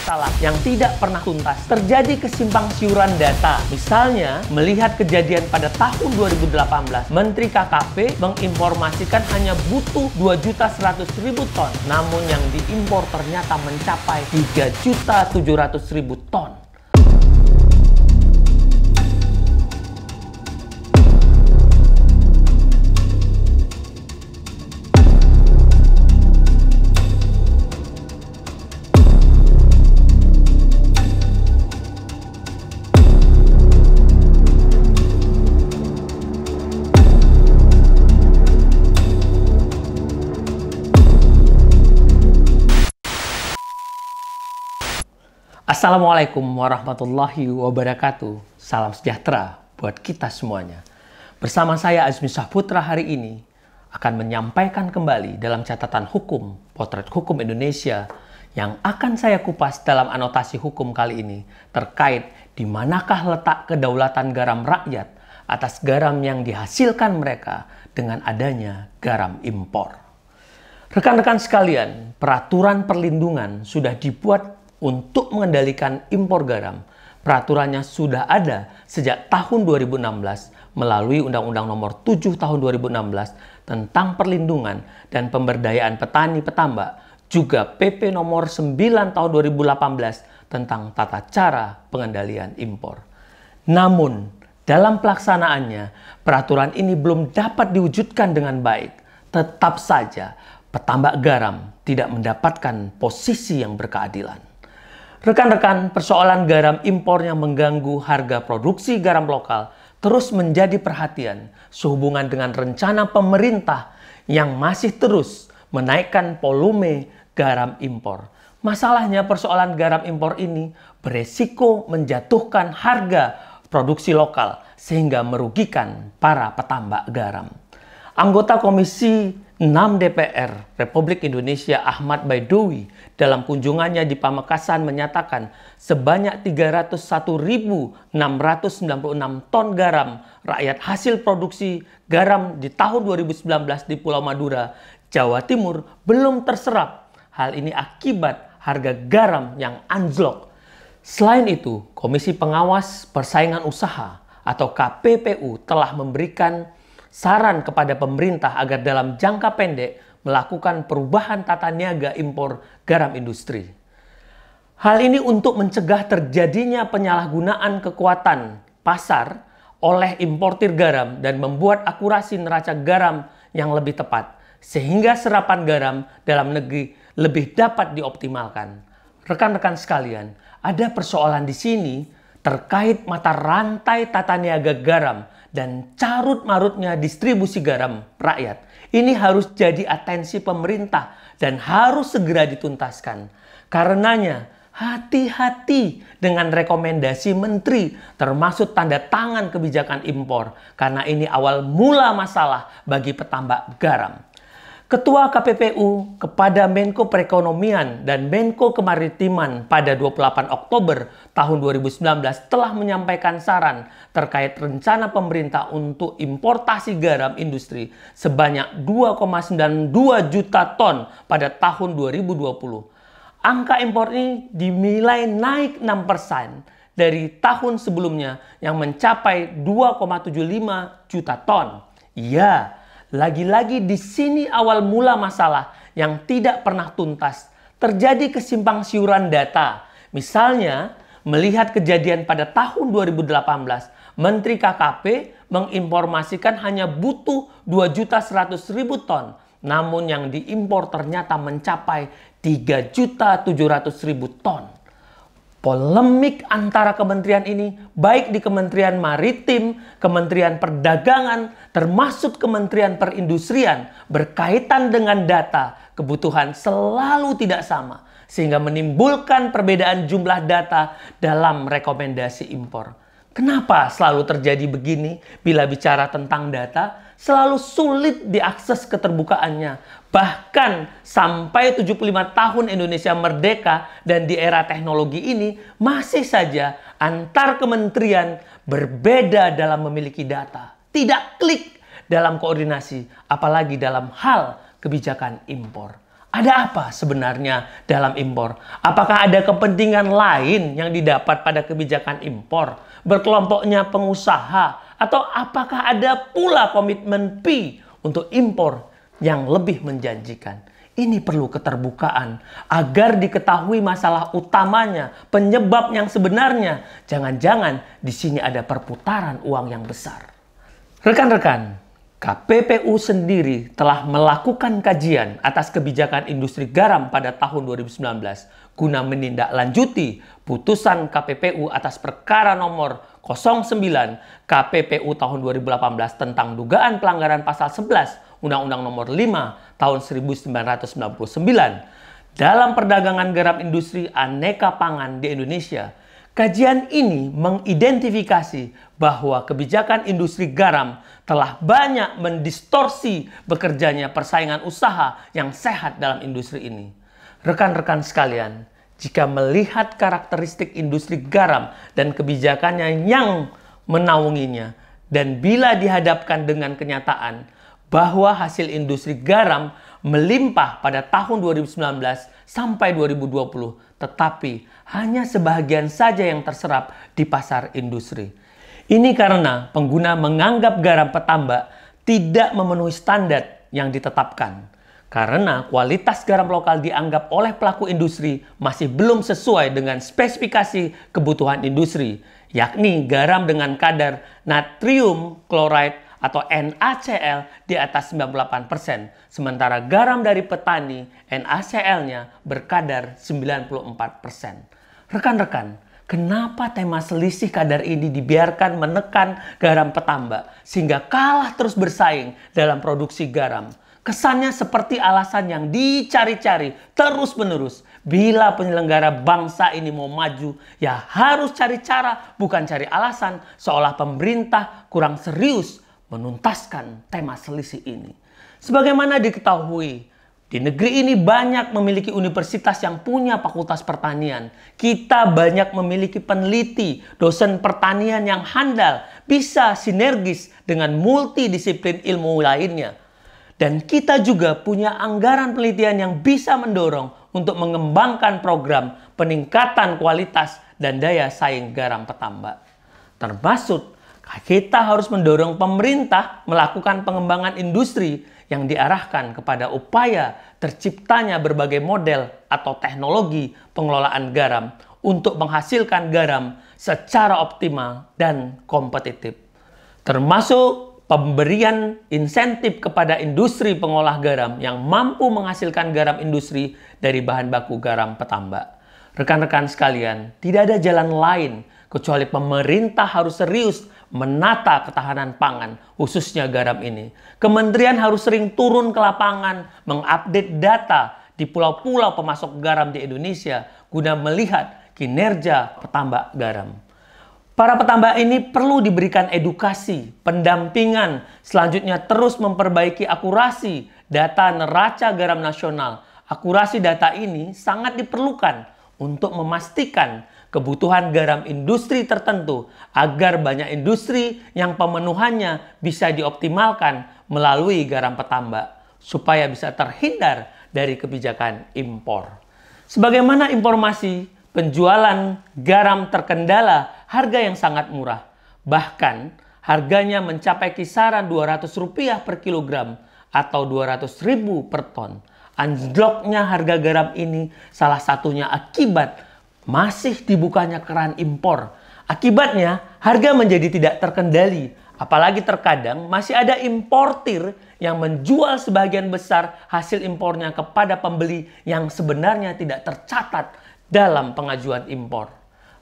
masalah yang tidak pernah tuntas. Terjadi kesimpang siuran data. Misalnya, melihat kejadian pada tahun 2018, Menteri KKP menginformasikan hanya butuh 2.100.000 ton. Namun yang diimpor ternyata mencapai 3.700.000 ton. Assalamualaikum warahmatullahi wabarakatuh. Salam sejahtera buat kita semuanya. Bersama saya Azmi Syahputra hari ini akan menyampaikan kembali dalam catatan hukum Potret Hukum Indonesia yang akan saya kupas dalam anotasi hukum kali ini terkait di manakah letak kedaulatan garam rakyat atas garam yang dihasilkan mereka dengan adanya garam impor. Rekan-rekan sekalian, peraturan perlindungan sudah dibuat untuk mengendalikan impor garam. Peraturannya sudah ada sejak tahun 2016 melalui Undang-Undang Nomor 7 Tahun 2016 tentang perlindungan dan pemberdayaan petani petambak, juga PP Nomor 9 Tahun 2018 tentang tata cara pengendalian impor. Namun, dalam pelaksanaannya, peraturan ini belum dapat diwujudkan dengan baik. Tetap saja, petambak garam tidak mendapatkan posisi yang berkeadilan. Rekan-rekan, persoalan garam impor yang mengganggu harga produksi garam lokal terus menjadi perhatian sehubungan dengan rencana pemerintah yang masih terus menaikkan volume garam impor. Masalahnya persoalan garam impor ini beresiko menjatuhkan harga produksi lokal sehingga merugikan para petambak garam. Anggota Komisi 6 DPR Republik Indonesia Ahmad Baidowi dalam kunjungannya di Pamekasan menyatakan sebanyak 301.696 ton garam rakyat hasil produksi garam di tahun 2019 di Pulau Madura, Jawa Timur belum terserap. Hal ini akibat harga garam yang anjlok. Selain itu, Komisi Pengawas Persaingan Usaha atau KPPU telah memberikan saran kepada pemerintah agar dalam jangka pendek melakukan perubahan tata niaga impor garam industri. Hal ini untuk mencegah terjadinya penyalahgunaan kekuatan pasar oleh importir garam dan membuat akurasi neraca garam yang lebih tepat, sehingga serapan garam dalam negeri lebih dapat dioptimalkan. Rekan-rekan sekalian, ada persoalan di sini terkait mata rantai tata niaga garam dan carut-marutnya distribusi garam rakyat. Ini harus jadi atensi pemerintah dan harus segera dituntaskan. Karenanya, hati-hati dengan rekomendasi menteri termasuk tanda tangan kebijakan impor karena ini awal mula masalah bagi petambak garam. Ketua KPPU kepada Menko Perekonomian dan Menko Kemaritiman pada 28 Oktober tahun 2019 telah menyampaikan saran terkait rencana pemerintah untuk importasi garam industri sebanyak 2,92 juta ton pada tahun 2020. Angka impor ini dinilai naik 6% dari tahun sebelumnya yang mencapai 2,75 juta ton. Ya, lagi-lagi di sini awal mula masalah yang tidak pernah tuntas. Terjadi kesimpang siuran data. Misalnya, melihat kejadian pada tahun 2018, Menteri KKP menginformasikan hanya butuh 2.100.000 ton. Namun yang diimpor ternyata mencapai 3.700.000 ton. Polemik antara kementerian ini, baik di Kementerian Maritim, Kementerian Perdagangan, termasuk Kementerian Perindustrian, berkaitan dengan data, kebutuhan selalu tidak sama, sehingga menimbulkan perbedaan jumlah data dalam rekomendasi impor. Kenapa selalu terjadi begini? Bila bicara tentang data, selalu sulit diakses keterbukaannya. Bahkan sampai 75 tahun Indonesia merdeka dan di era teknologi ini masih saja antar kementerian berbeda dalam memiliki data. Tidak klik dalam koordinasi, apalagi dalam hal kebijakan impor. Ada apa sebenarnya dalam impor? Apakah ada kepentingan lain yang didapat pada kebijakan impor? Berkelompoknya pengusaha? Atau apakah ada pula komitmen P untuk impor yang lebih menjanjikan? Ini perlu keterbukaan agar diketahui masalah utamanya, penyebab yang sebenarnya. Jangan-jangan di sini ada perputaran uang yang besar. Rekan-rekan, KPPU sendiri telah melakukan kajian atas kebijakan industri garam pada tahun 2019 guna menindaklanjuti putusan KPPU atas perkara nomor 09 KPPU tahun 2018 tentang dugaan pelanggaran pasal 11 Undang-Undang nomor 5 tahun 1999 dalam perdagangan garam industri aneka pangan di Indonesia. Kajian ini mengidentifikasi bahwa kebijakan industri garam telah banyak mendistorsi bekerjanya persaingan usaha yang sehat dalam industri ini. Rekan-rekan sekalian, jika melihat karakteristik industri garam dan kebijakannya yang menaunginya, dan bila dihadapkan dengan kenyataan bahwa hasil industri garam melimpah pada tahun 2019 sampai 2020, tetapi hanya sebahagian saja yang terserap di pasar industri. Ini karena pengguna menganggap garam petambak tidak memenuhi standar yang ditetapkan. Karena kualitas garam lokal dianggap oleh pelaku industri masih belum sesuai dengan spesifikasi kebutuhan industri, yakni garam dengan kadar natrium klorida atau NaCl di atas 98%, sementara garam dari petani NaCl-nya berkadar 94%. Rekan-rekan, kenapa tema selisih kadar ini dibiarkan menekan garam petambak sehingga kalah terus bersaing dalam produksi garam? Kesannya seperti alasan yang dicari-cari terus-menerus. Bila penyelenggara bangsa ini mau maju, ya harus cari cara, bukan cari alasan, seolah pemerintah kurang serius menuntaskan tema selisih ini. Sebagaimana diketahui, di negeri ini banyak memiliki universitas yang punya fakultas pertanian. Kita banyak memiliki peneliti, dosen pertanian yang handal, bisa sinergis dengan multidisiplin ilmu lainnya. Dan kita juga punya anggaran penelitian yang bisa mendorong untuk mengembangkan program peningkatan kualitas dan daya saing garam petambak. Termasuk kita harus mendorong pemerintah melakukan pengembangan industri yang diarahkan kepada upaya terciptanya berbagai model atau teknologi pengelolaan garam untuk menghasilkan garam secara optimal dan kompetitif. Termasuk pemberian insentif kepada industri pengolah garam yang mampu menghasilkan garam industri dari bahan baku garam petambak. Rekan-rekan sekalian, tidak ada jalan lain kecuali pemerintah harus serius menata ketahanan pangan, khususnya garam ini. Kementerian harus sering turun ke lapangan, mengupdate data di pulau-pulau pemasok garam di Indonesia guna melihat kinerja petambak garam. Para petambak ini perlu diberikan edukasi, pendampingan, selanjutnya terus memperbaiki akurasi data neraca garam nasional. Akurasi data ini sangat diperlukan untuk memastikan kebutuhan garam industri tertentu agar banyak industri yang pemenuhannya bisa dioptimalkan melalui garam petambak supaya bisa terhindar dari kebijakan impor. Sebagaimana informasi, penjualan garam terkendala harga yang sangat murah. Bahkan harganya mencapai kisaran Rp200 per kilogram atau Rp200.000 per ton. Anjloknya harga garam ini salah satunya akibat masih dibukanya keran impor. Akibatnya, harga menjadi tidak terkendali. Apalagi terkadang masih ada importir yang menjual sebagian besar hasil impornya kepada pembeli yang sebenarnya tidak tercatat dalam pengajuan impor.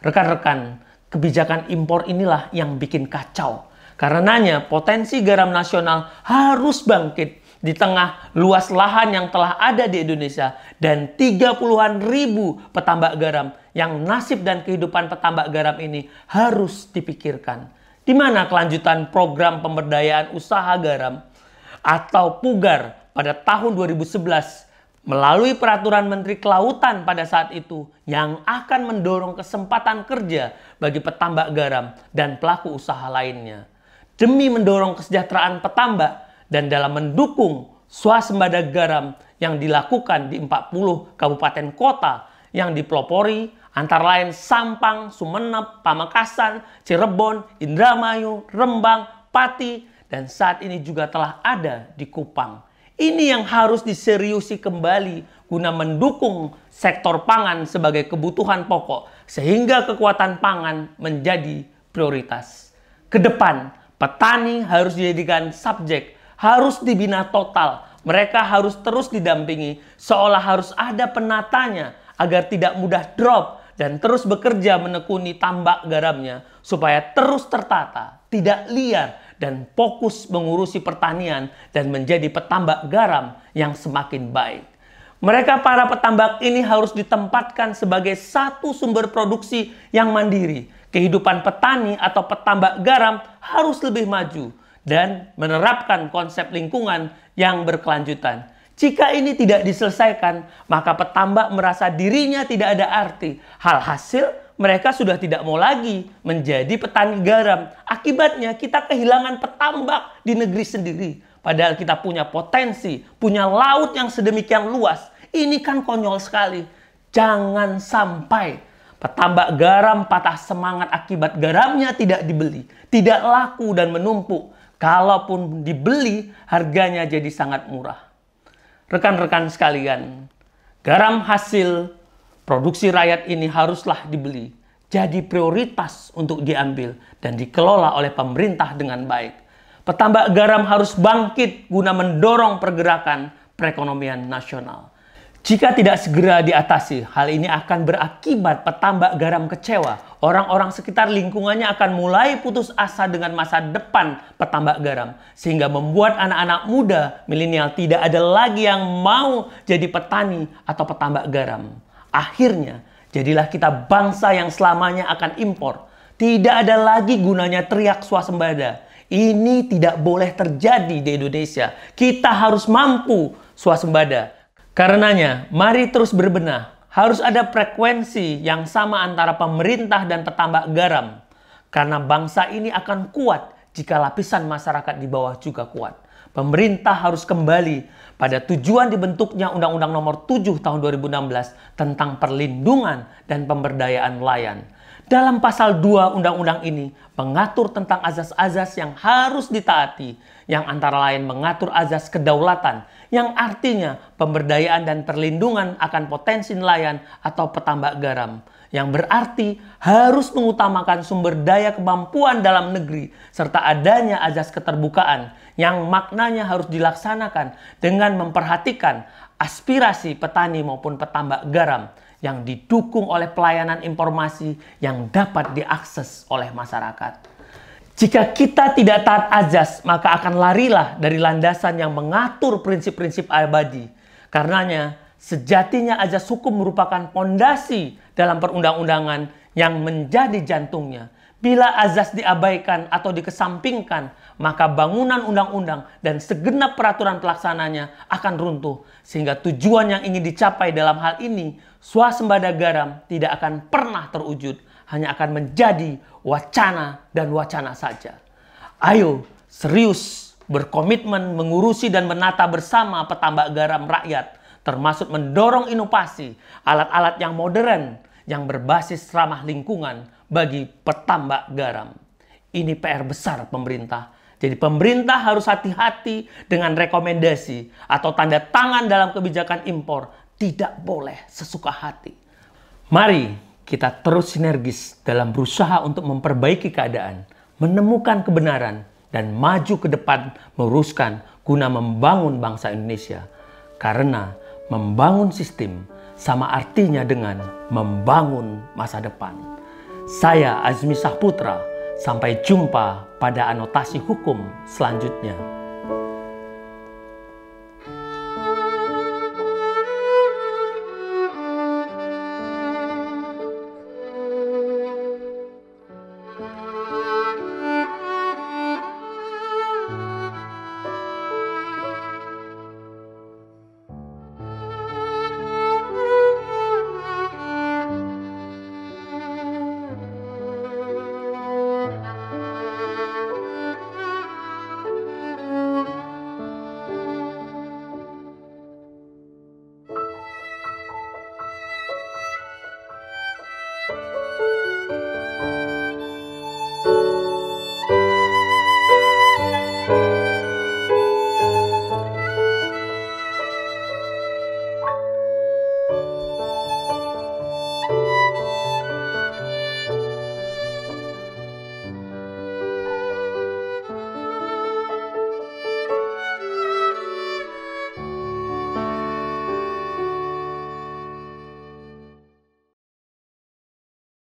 Rekan-rekan, kebijakan impor inilah yang bikin kacau. Karenanya, potensi garam nasional harus bangkit di tengah luas lahan yang telah ada di Indonesia dan 30-an ribu petambak garam yang nasib dan kehidupan petambak garam ini harus dipikirkan. Di mana kelanjutan program pemberdayaan usaha garam atau PUGAR pada tahun 2011 melalui peraturan Menteri Kelautan pada saat itu yang akan mendorong kesempatan kerja bagi petambak garam dan pelaku usaha lainnya. Demi mendorong kesejahteraan petambak dan dalam mendukung swasembada garam yang dilakukan di 40 kabupaten kota yang dipelopori antara lain Sampang, Sumeneb, Pamekasan, Cirebon, Indramayu, Rembang, Pati, dan saat ini juga telah ada di Kupang. Ini yang harus diseriusi kembali guna mendukung sektor pangan sebagai kebutuhan pokok sehingga kekuatan pangan menjadi prioritas. Kedepan, petani harus dijadikan subjek, harus dibina total. Mereka harus terus didampingi seolah harus ada penatanya agar tidak mudah drop dan terus bekerja menekuni tambak garamnya supaya terus tertata, tidak liar, dan fokus mengurusi pertanian dan menjadi petambak garam yang semakin baik. Mereka para petambak ini harus ditempatkan sebagai satu sumber produksi yang mandiri. Kehidupan petani atau petambak garam harus lebih maju dan menerapkan konsep lingkungan yang berkelanjutan. Jika ini tidak diselesaikan, maka petambak merasa dirinya tidak ada arti. Hasil, mereka sudah tidak mau lagi menjadi petani garam. Akibatnya kita kehilangan petambak di negeri sendiri. Padahal kita punya potensi, punya laut yang sedemikian luas. Ini kan konyol sekali. Jangan sampai petambak garam patah semangat akibat garamnya tidak dibeli, tidak laku dan menumpuk. Kalaupun dibeli, harganya jadi sangat murah. Rekan-rekan sekalian, garam hasil produksi rakyat ini haruslah dibeli, jadi prioritas untuk diambil dan dikelola oleh pemerintah dengan baik. Petambak garam harus bangkit guna mendorong pergerakan perekonomian nasional. Jika tidak segera diatasi, hal ini akan berakibat petambak garam kecewa. Orang-orang sekitar lingkungannya akan mulai putus asa dengan masa depan petambak garam. Sehingga membuat anak-anak muda milenial tidak ada lagi yang mau jadi petani atau petambak garam. Akhirnya, jadilah kita bangsa yang selamanya akan impor. Tidak ada lagi gunanya teriak swasembada. Ini tidak boleh terjadi di Indonesia. Kita harus mampu swasembada. Karenanya, mari terus berbenah. Harus ada frekuensi yang sama antara pemerintah dan petambak garam. Karena bangsa ini akan kuat jika lapisan masyarakat di bawah juga kuat. Pemerintah harus kembali pada tujuan dibentuknya Undang-Undang Nomor 7 Tahun 2016 tentang perlindungan dan pemberdayaan nelayan. Dalam pasal 2 undang-undang ini mengatur tentang azas-azas yang harus ditaati, yang antara lain mengatur azas kedaulatan, yang artinya pemberdayaan dan perlindungan akan potensi nelayan atau petambak garam, yang berarti harus mengutamakan sumber daya kemampuan dalam negeri, serta adanya azas keterbukaan, yang maknanya harus dilaksanakan dengan memperhatikan aspirasi petani maupun petambak garam, yang didukung oleh pelayanan informasi yang dapat diakses oleh masyarakat. Jika kita tidak taat azas, maka akan larilah dari landasan yang mengatur prinsip-prinsip abadi. Karenanya, sejatinya azas hukum merupakan pondasi dalam perundang-undangan yang menjadi jantungnya. Bila azas diabaikan atau dikesampingkan, maka bangunan undang-undang dan segenap peraturan pelaksananya akan runtuh. Sehingga tujuan yang ingin dicapai dalam hal ini, swasembada garam, tidak akan pernah terwujud. Hanya akan menjadi wacana dan wacana saja. Ayo serius berkomitmen mengurusi dan menata bersama petambak garam rakyat, termasuk mendorong inovasi, alat-alat yang modern, yang berbasis ramah lingkungan bagi petambak garam. Ini PR besar pemerintah. Jadi pemerintah harus hati-hati dengan rekomendasi atau tanda tangan dalam kebijakan impor. Tidak boleh sesuka hati. Mari kita terus sinergis dalam berusaha untuk memperbaiki keadaan, menemukan kebenaran, dan maju ke depan meluruskan guna membangun bangsa Indonesia. Karena membangun sistem sama artinya dengan membangun masa depan. Saya Azmi Saputra, sampai jumpa pada anotasi hukum selanjutnya.